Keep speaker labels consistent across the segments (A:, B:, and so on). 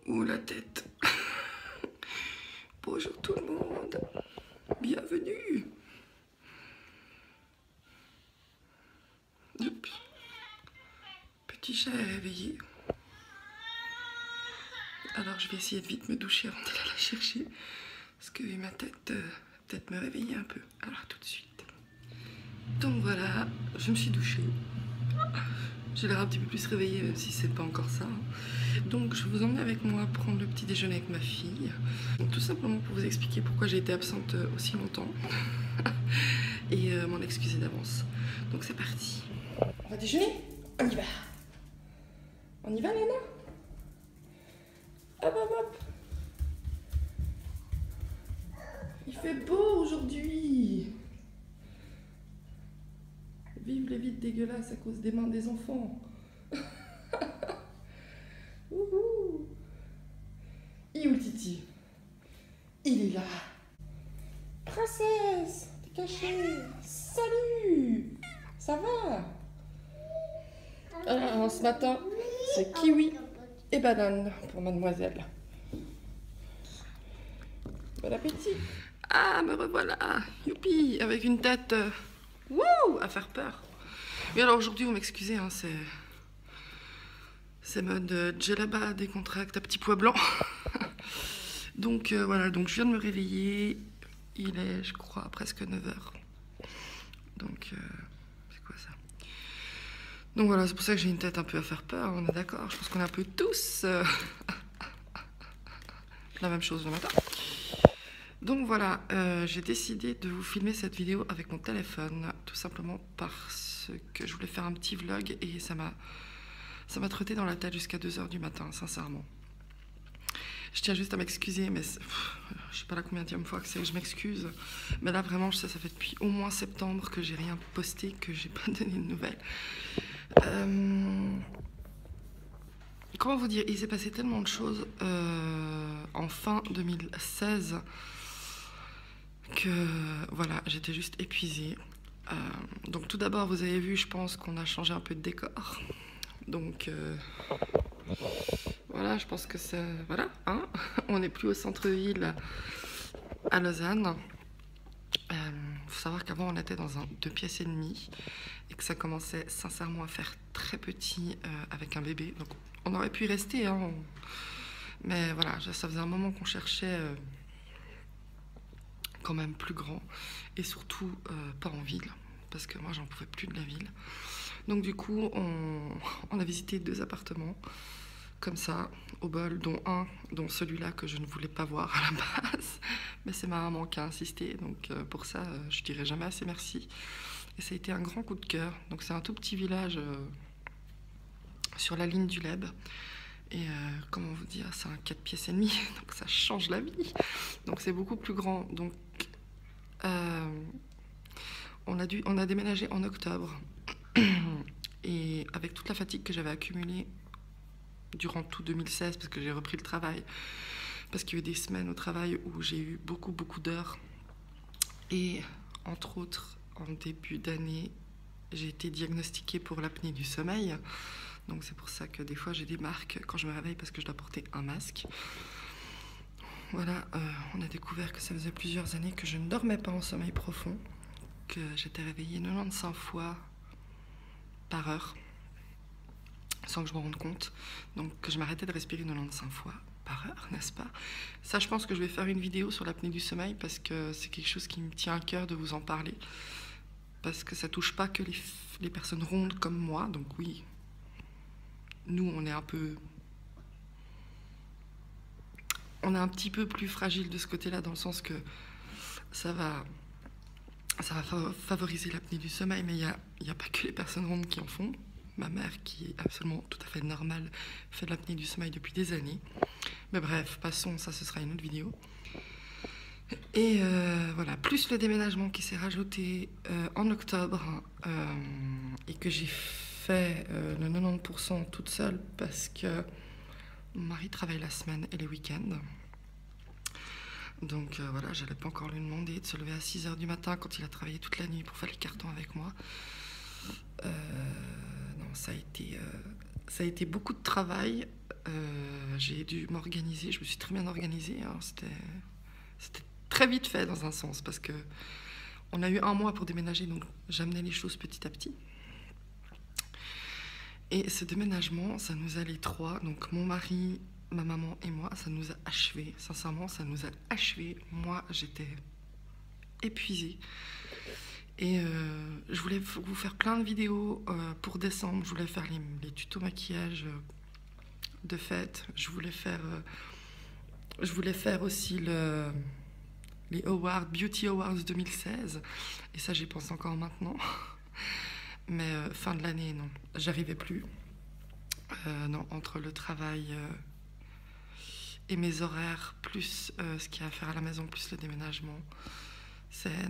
A: Ouh, la tête. Bonjour tout le monde. Bienvenue. Hop. Petit chat est réveillé. Alors je vais essayer de vite me doucher avant d'aller la chercher. Parce que ma tête peut-être me réveiller un peu. Alors tout de suite. Donc voilà, je me suis douchée. J'ai l'air un petit peu plus réveillée, même si c'est pas encore ça. Donc je vous emmène avec moi prendre le petit déjeuner avec ma fille. Donc, tout simplement pour vous expliquer pourquoi j'ai été absente aussi longtemps. Et m'en excuser d'avance. Donc c'est parti. On va déjeuner? On y va. On y va, Léna? Hop, hop, hop. Il fait beau aujourd'hui. Vive les vides dégueulasses à cause des mains des enfants. Wouhou. Il est où le Titi? Il est là. Princesse, t'es cachée. Salut. Ça va? Alors, ce matin, c'est kiwi et banane pour mademoiselle. Bon appétit. Ah, me revoilà. Youpi, avec une tête wouh, à faire peur. Et alors aujourd'hui, vous m'excusez, hein, c'est mode djellaba, décontracte à petit pois blanc. Donc voilà, donc je viens de me réveiller. Il est, je crois, presque 9 h. Donc, c'est quoi ça? Donc voilà, c'est pour ça que j'ai une tête un peu à faire peur, on est d'accord. Je pense qu'on est un peu tous la même chose le matin. Donc voilà, j'ai décidé de vous filmer cette vidéo avec mon téléphone, tout simplement parce que je voulais faire un petit vlog et ça m'a trotté dans la tête jusqu'à 2 h du matin, sincèrement. Je tiens juste à m'excuser, mais je sais pas la combienième fois que c'est que je m'excuse. Mais là, vraiment, ça fait depuis au moins septembre que j'ai rien posté, que j'ai pas donné de nouvelles. Comment vous dire, il s'est passé tellement de choses en fin 2016 que voilà, j'étais juste épuisée. Donc tout d'abord, vous avez vu, je pense qu'on a changé un peu de décor. Donc voilà, je pense que c'est... Voilà, hein, on n'est plus au centre-ville à Lausanne. Faut savoir qu'avant, on était dans un 2 pièces et demie et que ça commençait sincèrement à faire très petit avec un bébé. Donc on aurait pu y rester, hein, mais voilà, ça faisait un moment qu'on cherchait quand même plus grand et surtout pas en ville, parce que moi, j'en pouvais plus de la ville. Donc du coup, on a visité 2 appartements comme ça, au bol, dont celui-là que je ne voulais pas voir à la base. Mais c'est ma maman qui a insisté, donc pour ça, je dirai jamais assez merci. Et ça a été un grand coup de cœur. Donc c'est un tout petit village sur la ligne du Leb. Et comment vous dire, c'est un 4 pièces et demi, donc ça change la vie. Donc c'est beaucoup plus grand. Donc on a déménagé en octobre. Et avec toute la fatigue que j'avais accumulée durant tout 2016, parce que j'ai repris le travail, parce qu'il y a eu des semaines au travail où j'ai eu beaucoup d'heures, et entre autres en début d'année j'ai été diagnostiquée pour l'apnée du sommeil. Donc c'est pour ça que des fois j'ai des marques quand je me réveille parce que je dois porter un masque. Voilà, on a découvert que ça faisait plusieurs années que je ne dormais pas en sommeil profond, que j'étais réveillée 95 fois par heure sans que je me rende compte, donc que je m'arrêtais de respirer 95 fois par heure, n'est-ce pas? Ça, je pense que je vais faire une vidéo sur l'apnée du sommeil parce que c'est quelque chose qui me tient à cœur de vous en parler, parce que ça touche pas que les personnes rondes comme moi. Donc oui, nous on est un petit peu plus fragile de ce côté-là, dans le sens que ça va favoriser l'apnée du sommeil, mais il y a pas que les personnes rondes qui en font. Ma mère, qui est absolument tout à fait normale, fait de l'apnée du sommeil depuis des années. Mais bref, passons, ça ce sera une autre vidéo. Et voilà, plus le déménagement qui s'est rajouté en octobre et que j'ai fait le 90% toute seule parce que mon mari travaille la semaine et les week-ends. Donc voilà, j'allais pas encore lui demander de se lever à 6 h du matin quand il a travaillé toute la nuit pour faire les cartons avec moi. Non, ça a été beaucoup de travail. j'ai dû m'organiser. Je me suis très bien organisée. Hein. C'était très vite fait dans un sens parce que on a eu 1 mois pour déménager, donc j'amenais les choses petit à petit. Et ce déménagement, ça nous a les 3, donc mon mari, ma maman et moi, ça nous a achevés. Sincèrement, ça nous a achevés. Moi, j'étais épuisée. Et je voulais vous faire plein de vidéos pour décembre. Je voulais faire les tutos maquillage de fête. Je voulais faire aussi les Awards, Beauty Awards 2016. Et ça, j'y pense encore maintenant. Mais fin de l'année, non. J'arrivais plus. Non, entre le travail et mes horaires, plus ce qu'il y a à faire à la maison, plus le déménagement.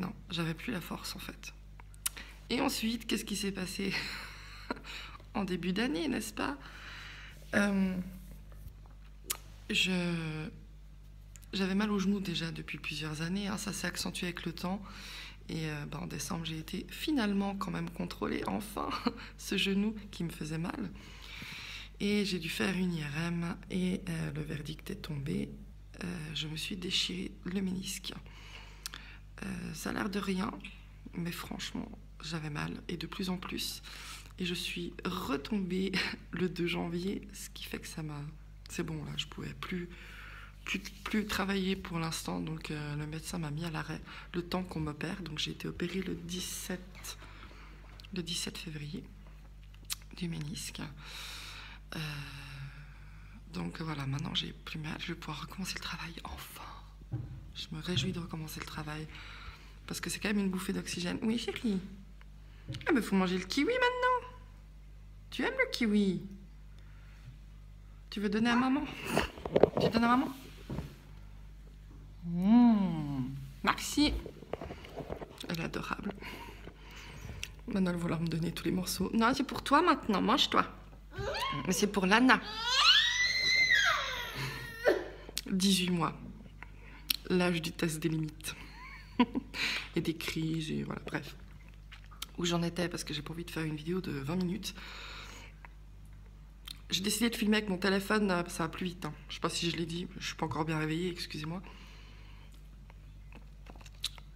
A: Non, j'avais plus la force en fait. Et ensuite, qu'est-ce qui s'est passé en début d'année, n'est-ce pas? J'avais mal au genou déjà depuis plusieurs années, hein, ça s'est accentué avec le temps. Et en décembre, j'ai été finalement quand même contrôlée, enfin, ce genou qui me faisait mal. Et j'ai dû faire une IRM et le verdict est tombé. Je me suis déchiré le ménisque. Ça a l'air de rien, mais franchement, j'avais mal et de plus en plus. Et je suis retombée le 2 janvier, ce qui fait que ça m'a... C'est bon, là, je pouvais plus travailler pour l'instant, donc le médecin m'a mis à l'arrêt le temps qu'on m'opère. Donc j'ai été opérée le 17 février du ménisque. Donc voilà, maintenant j'ai plus mal, je vais pouvoir recommencer le travail, enfin. Je me réjouis de recommencer le travail, parce que c'est quand même une bouffée d'oxygène. Oui, chérie. Ah, mais faut manger le kiwi maintenant. Tu aimes le kiwi? Tu veux donner à maman? Tu donnes à maman? Merci. Elle est adorable. Maintenant, elle va vouloir me donner tous les morceaux. Non, c'est pour toi maintenant, mange-toi. Mais c'est pour Lana. 18 mois. L'âge du test des limites. Et des crises, et voilà, bref. Où j'en étais, parce que j'ai pas envie de faire une vidéo de 20 minutes. J'ai décidé de filmer avec mon téléphone, ça va plus vite. Hein. Je sais pas si je l'ai dit, je suis pas encore bien réveillée, excusez-moi.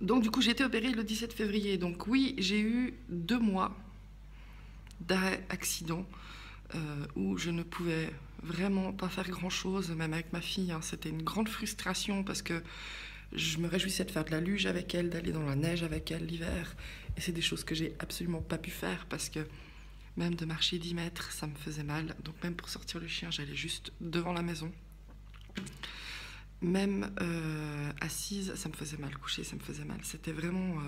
A: Donc du coup, j'ai été opérée le 17 février. Donc oui, j'ai eu 2 mois d'arrêt accident où je ne pouvais vraiment pas faire grand-chose, même avec ma fille. Hein. C'était une grande frustration parce que je me réjouissais de faire de la luge avec elle, d'aller dans la neige avec elle l'hiver. Et c'est des choses que j'ai absolument pas pu faire parce que même de marcher 10 mètres, ça me faisait mal. Donc même pour sortir le chien, j'allais juste devant la maison. Même assise, ça me faisait mal. Coucher, ça me faisait mal. C'était vraiment...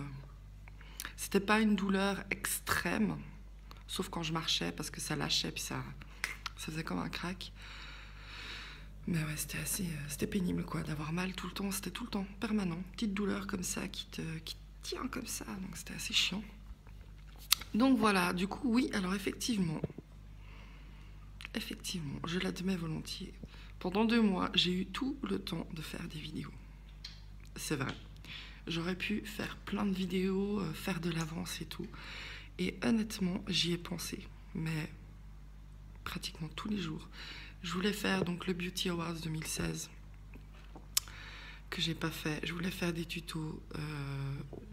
A: c'était pas une douleur extrême, sauf quand je marchais, parce que ça lâchait, puis ça faisait comme un crack. Mais ouais, c'était pénible, quoi, d'avoir mal tout le temps. C'était tout le temps, permanent. Petite douleur comme ça, qui tient comme ça. Donc c'était assez chiant. Donc voilà, du coup, oui, alors effectivement, je l'admets volontiers. Pendant 2 mois, j'ai eu tout le temps de faire des vidéos. C'est vrai. J'aurais pu faire plein de vidéos, faire de l'avance et tout. Et honnêtement, j'y ai pensé, mais pratiquement tous les jours. Je voulais faire donc le Beauty Awards 2016, que j'ai pas fait. Je voulais faire des tutos.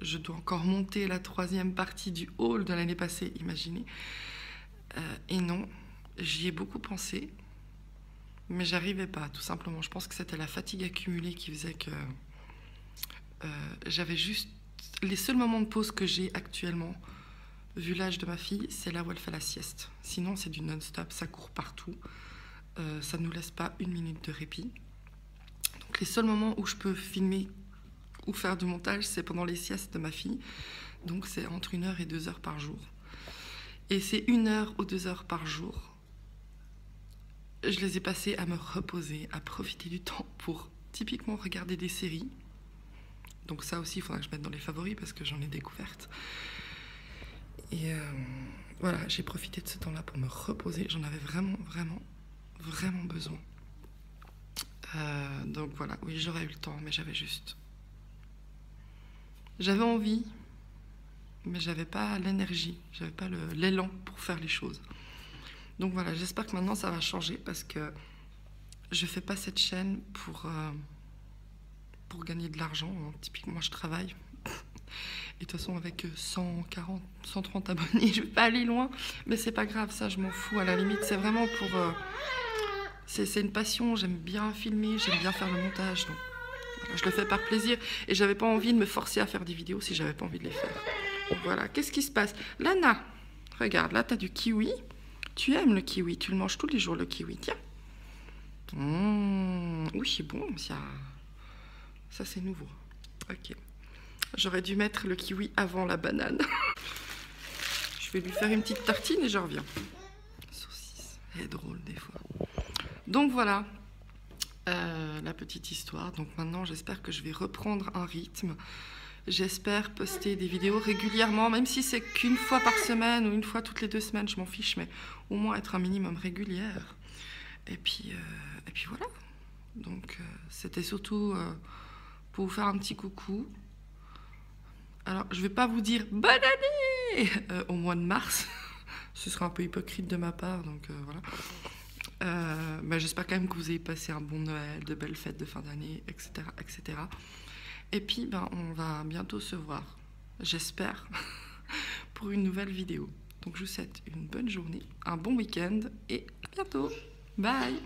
A: Je dois encore monter la 3e partie du haul de l'année passée, imaginez. Et non, j'y ai beaucoup pensé, mais j'arrivais pas, tout simplement. Je pense que c'était la fatigue accumulée qui faisait que j'avais juste... Les seuls moments de pause que j'ai actuellement, vu l'âge de ma fille, c'est là où elle fait la sieste. Sinon, c'est du non-stop, ça court partout. Ça ne nous laisse pas une minute de répit. Donc les seuls moments où je peux filmer ou faire du montage, c'est pendant les siestes de ma fille. Donc c'est entre 1 heure et 2 heures par jour. Et ces 1 heure ou 2 heures par jour, je les ai passées à me reposer, à profiter du temps pour typiquement regarder des séries. Donc ça aussi, il faudra que je mette dans les favoris parce que j'en ai découvertes. Et voilà, j'ai profité de ce temps-là pour me reposer. J'en avais vraiment besoin. Donc voilà, oui, j'aurais eu le temps, mais j'avais envie, mais j'avais pas l'énergie, j'avais pas l'élan pour faire les choses. Donc voilà, j'espère que maintenant ça va changer parce que je fais pas cette chaîne pour gagner de l'argent. Hein. Typiquement, je travaille. Et de toute façon, avec 140, 130 abonnés, je vais pas aller loin. Mais c'est pas grave, ça, je m'en fous. À la limite, c'est vraiment pour... c'est une passion, j'aime bien filmer, j'aime bien faire le montage. Donc, voilà, je le fais par plaisir. Et j'avais pas envie de me forcer à faire des vidéos si j'avais pas envie de les faire. Donc voilà, qu'est-ce qui se passe? Lana, regarde, là, tu as du kiwi. Tu aimes le kiwi, tu le manges tous les jours, le kiwi. Tiens. Oui, c'est bon, ça c'est nouveau. Ok. J'aurais dû mettre le kiwi avant la banane. Je vais lui faire une petite tartine et je reviens. Saucisse, elle est drôle des fois. Donc voilà, la petite histoire. Donc maintenant, j'espère que je vais reprendre un rythme. J'espère poster des vidéos régulièrement, même si c'est qu'une fois par semaine ou une fois toutes les 2 semaines, je m'en fiche, mais au moins être un minimum régulière. Et puis voilà. Donc c'était surtout pour vous faire un petit coucou. Alors, je ne vais pas vous dire bonne année au mois de mars. Ce sera un peu hypocrite de ma part, donc voilà. Mais j'espère quand même que vous avez passé un bon Noël, de belles fêtes de fin d'année, etc., etc. Et puis, ben, on va bientôt se voir, j'espère, pour une nouvelle vidéo. Donc, je vous souhaite une bonne journée, un bon week-end et à bientôt. Bye!